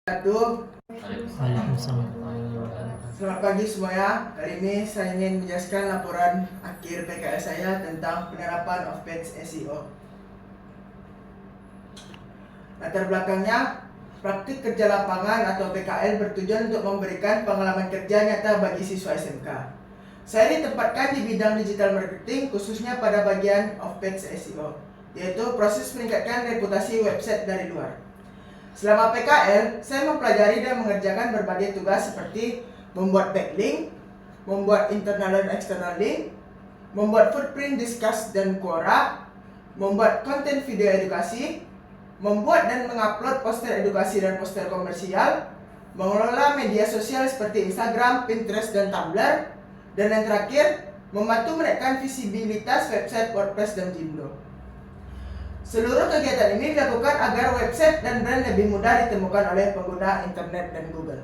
Waalaikumsalam. Selamat pagi semuanya. Kali ini saya ingin menjelaskan laporan akhir PKL saya tentang penerapan of-page SEO. Latar belakangnya, praktik kerja lapangan atau PKL bertujuan untuk memberikan pengalaman kerja nyata bagi siswa SMK. Saya ditempatkan di bidang digital marketing khususnya pada bagian of-page SEO, yaitu proses meningkatkan reputasi website dari luar. Selama PKL, saya mempelajari dan mengerjakan berbagai tugas seperti membuat backlink, membuat internal dan external link, membuat footprint, discuss, dan Quora, membuat konten video edukasi, membuat dan mengupload poster edukasi dan poster komersial, mengelola media sosial seperti Instagram, Pinterest, dan Tumblr, dan yang terakhir, membantu menaikkan visibilitas website WordPress dan Jimdo. Seluruh kegiatan ini dilakukan agar website dan brand lebih mudah ditemukan oleh pengguna internet dan Google.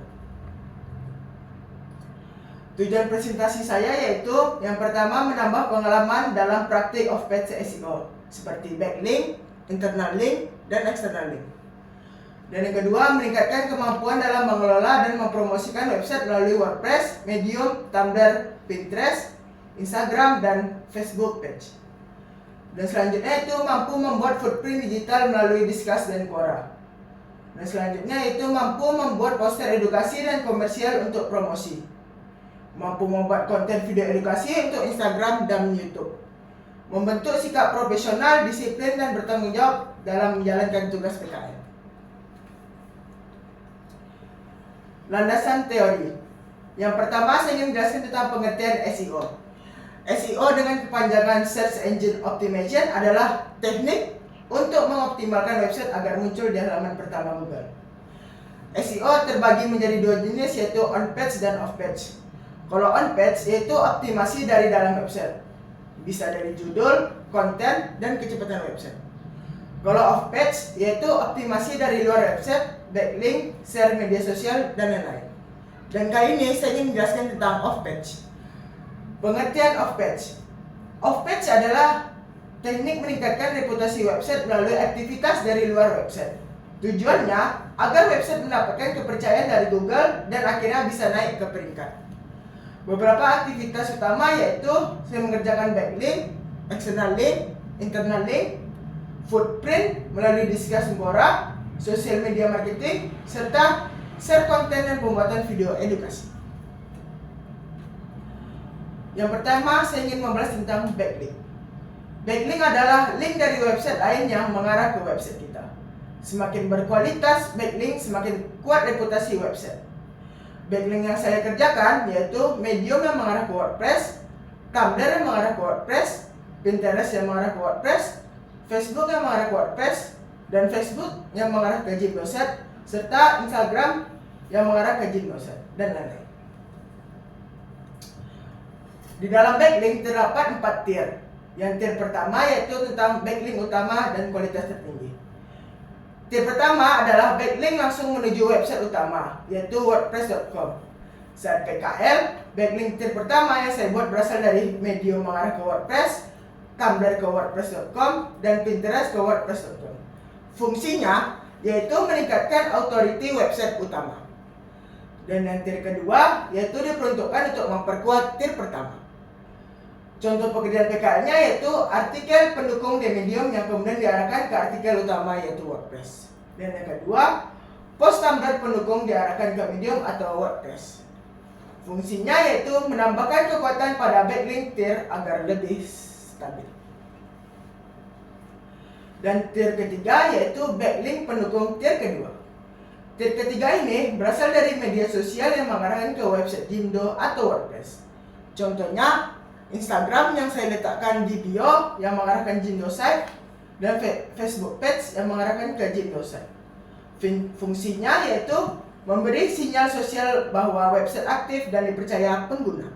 Tujuan presentasi saya yaitu yang pertama menambah pengalaman dalam praktik of-page SEO seperti backlink, internal link, dan external link. Dan yang kedua meningkatkan kemampuan dalam mengelola dan mempromosikan website melalui WordPress, Medium, Tumblr, Pinterest, Instagram, dan Facebook page. Dan selanjutnya itu mampu membuat footprint digital melalui Discuss dan Quora. Dan selanjutnya itu mampu membuat poster edukasi dan komersial untuk promosi. Mampu membuat konten video edukasi untuk Instagram dan YouTube. Membentuk sikap profesional, disiplin, dan bertanggung jawab dalam menjalankan tugas PKL. Landasan teori. Yang pertama saya ingin menjelaskan tentang pengertian SEO. SEO dengan kepanjangan Search Engine Optimization adalah teknik untuk mengoptimalkan website agar muncul di halaman pertama Google. SEO terbagi menjadi dua jenis yaitu on-page dan off-page. Kalau on-page yaitu optimasi dari dalam website, bisa dari judul, konten, dan kecepatan website. Kalau off-page yaitu optimasi dari luar website, backlink, share media sosial, dan lain-lain. Dan kali ini saya ingin menjelaskan tentang off-page. Pengertian off-page. Off-page adalah teknik meningkatkan reputasi website melalui aktivitas dari luar website. Tujuannya agar website mendapatkan kepercayaan dari Google dan akhirnya bisa naik ke peringkat. Beberapa aktivitas utama yaitu saya mengerjakan backlink, external link, internal link, footprint melalui Discuss Quora, social media marketing, serta share konten dan pembuatan video edukasi. Yang pertama, saya ingin membahas tentang backlink. Backlink adalah link dari website lain yang mengarah ke website kita. Semakin berkualitas backlink, semakin kuat reputasi website. Backlink yang saya kerjakan yaitu Medium yang mengarah ke WordPress, Tumblr yang mengarah ke WordPress, Pinterest yang mengarah ke WordPress, Facebook yang mengarah ke WordPress, dan Facebook yang mengarah ke Gymnosite, serta Instagram yang mengarah ke Gymnosite, dan lain-lain. Di dalam backlink terdapat 4 tier. Yang tier pertama yaitu tentang backlink utama dan kualitas tertinggi. Tier pertama adalah backlink langsung menuju website utama, yaitu wordpress.com. Saat PKL, backlink tier pertama yang saya buat berasal dari Medium mengarah ke WordPress, Tumblr ke wordpress.com, dan Pinterest ke wordpress.com. Fungsinya yaitu meningkatkan authority website utama. Dan yang tier kedua yaitu diperuntukkan untuk memperkuat tier pertama. Contoh pekerjaan PKL-nya yaitu artikel pendukung di Medium yang kemudian diarahkan ke artikel utama yaitu WordPress. Dan yang kedua, post Tumblr pendukung diarahkan ke Medium atau WordPress. Fungsinya yaitu menambahkan kekuatan pada backlink tier agar lebih stabil. Dan tier ketiga yaitu backlink pendukung tier kedua. Tier ketiga ini berasal dari media sosial yang mengarahkan ke website Jimdo atau WordPress. Contohnya Instagram yang saya letakkan di bio yang mengarahkan Gymnosite, dan Facebook page yang mengarahkan ke Gymnosite. Fungsinya yaitu memberi sinyal sosial bahwa website aktif dan dipercaya pengguna.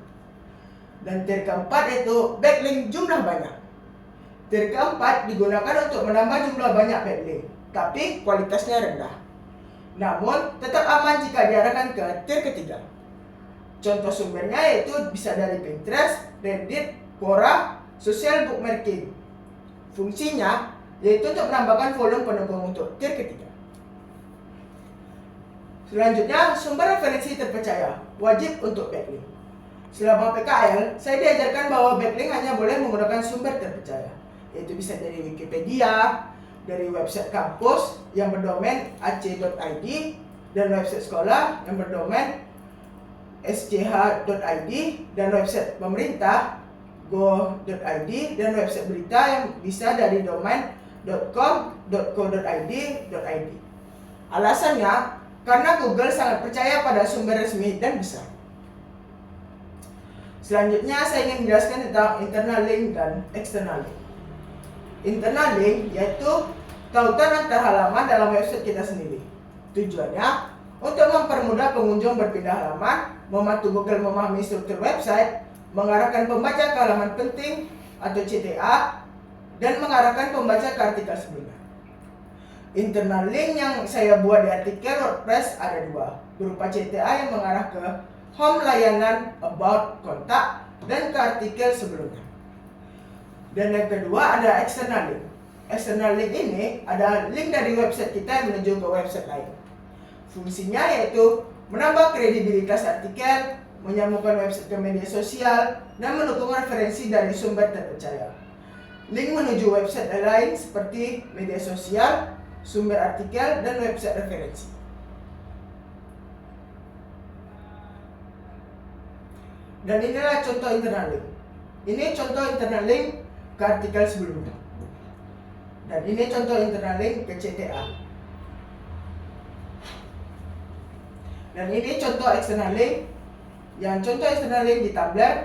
Dan tier keempat yaitu backlink jumlah banyak. Tier keempat digunakan untuk menambah jumlah banyak backlink, tapi kualitasnya rendah. Namun tetap aman jika diarahkan ke tier ketiga. Contoh sumbernya yaitu bisa dari Pinterest, Reddit, Quora, social bookmarking. Fungsinya yaitu untuk menambahkan volume pendukung untuk tier ketiga. Selanjutnya, sumber referensi terpercaya wajib untuk backlink. Selama PKL, saya diajarkan bahwa backlink hanya boleh menggunakan sumber terpercaya, yaitu bisa dari Wikipedia, dari website kampus yang berdomain ac.id, dan website sekolah yang berdomain sch.id, dan website pemerintah go.id, dan website berita yang bisa dari domain .com, .co.id. Alasannya, karena Google sangat percaya pada sumber resmi dan besar. Selanjutnya saya ingin menjelaskan tentang internal link dan external link. Internal link yaitu tautan antar halaman dalam website kita sendiri. Tujuannya untuk mempermudah pengunjung berpindah halaman, membantu Google memahami struktur website, mengarahkan pembaca ke halaman penting atau CTA, dan mengarahkan pembaca ke artikel sebelumnya. Internal link yang saya buat di artikel WordPress ada dua, berupa CTA yang mengarah ke home layanan, about, kontak, dan ke artikel sebelumnya. Dan yang kedua ada external link. External link ini ada link dari website kita yang menuju ke website lain. Fungsinya yaitu menambah kredibilitas artikel, menyambungkan website ke media sosial, dan mendukung referensi dari sumber terpercaya. Link menuju website lain seperti media sosial, sumber artikel, dan website referensi. Dan inilah contoh internal link. Ini contoh internal link ke artikel sebelumnya. Dan ini contoh internal link ke CTA. Dan ini contoh external link. Yang contoh external link di Tumblr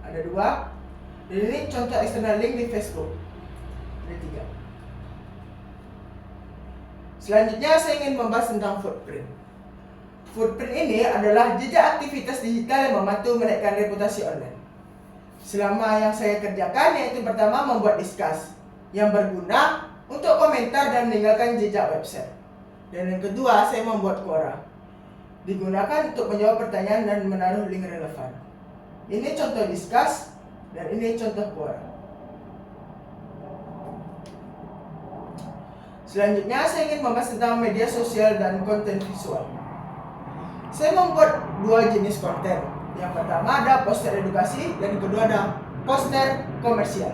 ada dua. Dan ini contoh external link di Facebook ada tiga. Selanjutnya saya ingin membahas tentang footprint. Footprint ini adalah jejak aktivitas digital yang membantu menaikkan reputasi online. Selama yang saya kerjakan yaitu pertama membuat Disqus yang berguna untuk komentar dan meninggalkan jejak website. Dan yang kedua saya membuat Quora, digunakan untuk menjawab pertanyaan dan menaruh link relevan. Ini contoh Disqus dan ini contoh Quora. Selanjutnya saya ingin membahas tentang media sosial dan konten visual. Saya membuat dua jenis konten. Yang pertama ada poster edukasi dan yang kedua ada poster komersial.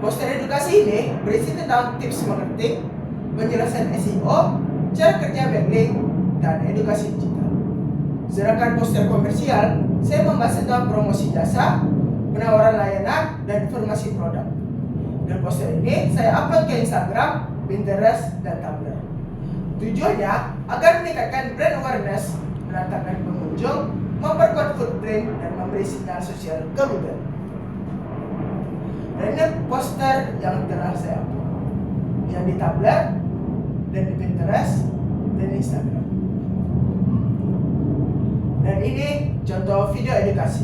Poster edukasi ini berisi tentang tips marketing, penjelasan SEO, cara kerja backlink, dan edukasi digital. Sedangkan poster komersial, saya membahas tentang promosi jasa, penawaran layanan, dan informasi produk. Dan poster ini saya upload ke Instagram, Pinterest, dan Tumblr. Tujuannya agar meningkatkan brand awareness, menantangkan pengunjung, memperkuat footprint, dan memberi sinyal sosial ke Google. Dan ini poster yang telah saya upload, yang di Tumblr, dan di Pinterest, dan Instagram. Dan ini contoh video edukasi.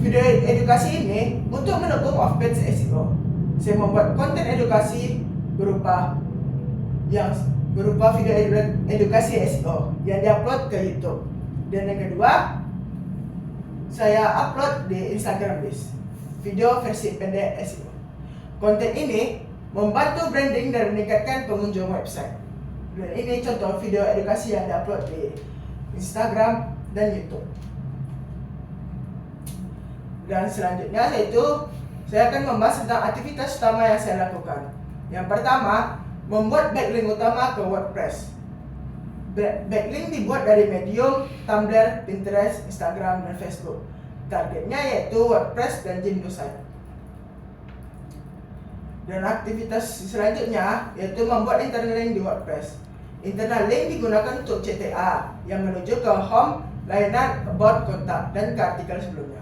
Video edukasi ini untuk mendukung off-page SEO. Saya membuat konten edukasi berupa video edukasi SEO yang diupload ke YouTube. Dan yang kedua, saya upload di Instagram List, video versi pendek SEO. Konten ini membantu branding dan meningkatkan pengunjung website. Dan ini contoh video edukasi yang diupload di Instagram dan YouTube. Dan selanjutnya yaitu saya akan membahas tentang aktivitas utama yang saya lakukan. Yang pertama, membuat backlink utama ke WordPress. Backlink dibuat dari Medium, Tumblr, Pinterest, Instagram, dan Facebook. Targetnya yaitu WordPress dan Jimdo site. Dan aktivitas selanjutnya yaitu membuat internal link di WordPress. Internal link digunakan untuk CTA yang menuju ke home, layanan, about, kontak, dan ke artikel sebelumnya.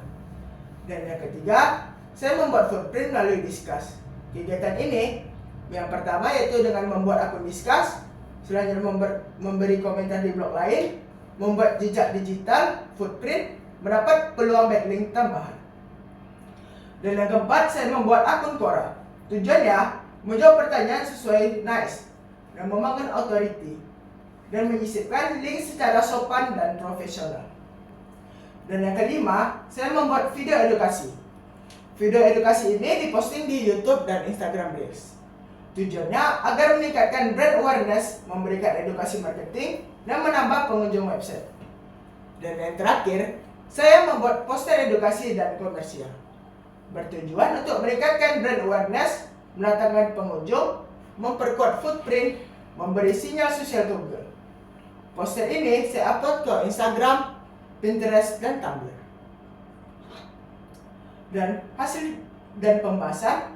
Dan yang ketiga, saya membuat footprint melalui Disqus. Kegiatan ini yang pertama yaitu dengan membuat akun Disqus, selanjutnya memberi komentar di blog lain, membuat jejak digital, footprint, mendapat peluang backlink tambahan. Dan yang keempat, saya membuat akun Quora. Tujuannya menjawab pertanyaan sesuai NICE dan membangun authority dan menyisipkan link secara sopan dan profesional. Dan yang kelima, saya membuat video edukasi. Video edukasi ini diposting di YouTube dan Instagram Reels. Tujuannya agar meningkatkan brand awareness, memberikan edukasi marketing, dan menambah pengunjung website. Dan yang terakhir, saya membuat poster edukasi dan komersial. Bertujuan untuk meningkatkan brand awareness, mendatangkan pengunjung, memperkuat footprint, memberi sinyal sosial ke Google. Poster ini saya upload ke Instagram, Pinterest, dan Tumblr. Dan pembahasan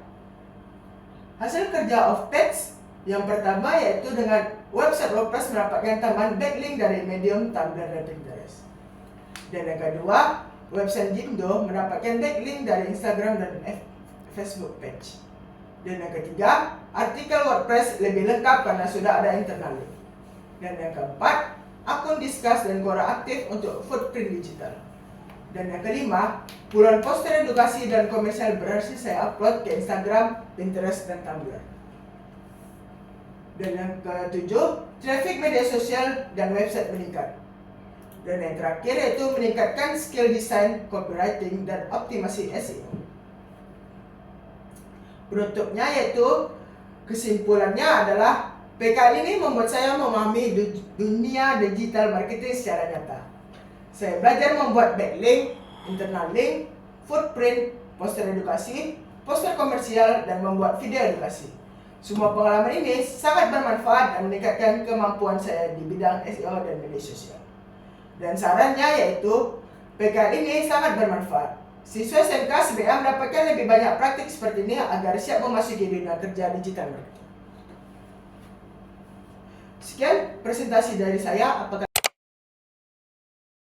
hasil kerja of text yang pertama yaitu dengan website WordPress mendapatkan tambahan backlink dari Medium, Tumblr, dan Pinterest. Dan yang kedua, website Jimdo mendapatkan backlink dari Instagram dan Facebook page. Dan yang ketiga, artikel WordPress lebih lengkap karena sudah ada internal link. Dan yang keempat, akun Discuss dan Quora aktif untuk footprint digital. Dan yang kelima, puluhan poster edukasi dan komersial berhasil saya upload ke Instagram, Pinterest, dan Tumblr. Dan yang ketujuh, traffic media sosial dan website meningkat. Dan yang terakhir yaitu meningkatkan skill desain, copywriting, dan optimasi SEO. Penutupnya yaitu kesimpulannya adalah PKL ini membuat saya memahami dunia digital marketing secara nyata. Saya belajar membuat backlink, internal link, footprint, poster edukasi, poster komersial, dan membuat video edukasi. Semua pengalaman ini sangat bermanfaat dan meningkatkan kemampuan saya di bidang SEO dan media sosial. Dan sarannya yaitu PKL ini sangat bermanfaat. Siswa SMK SBA mendapatkan lebih banyak praktik seperti ini agar siap memasuki dunia kerja digital marketing. Sekian presentasi dari saya. Apakah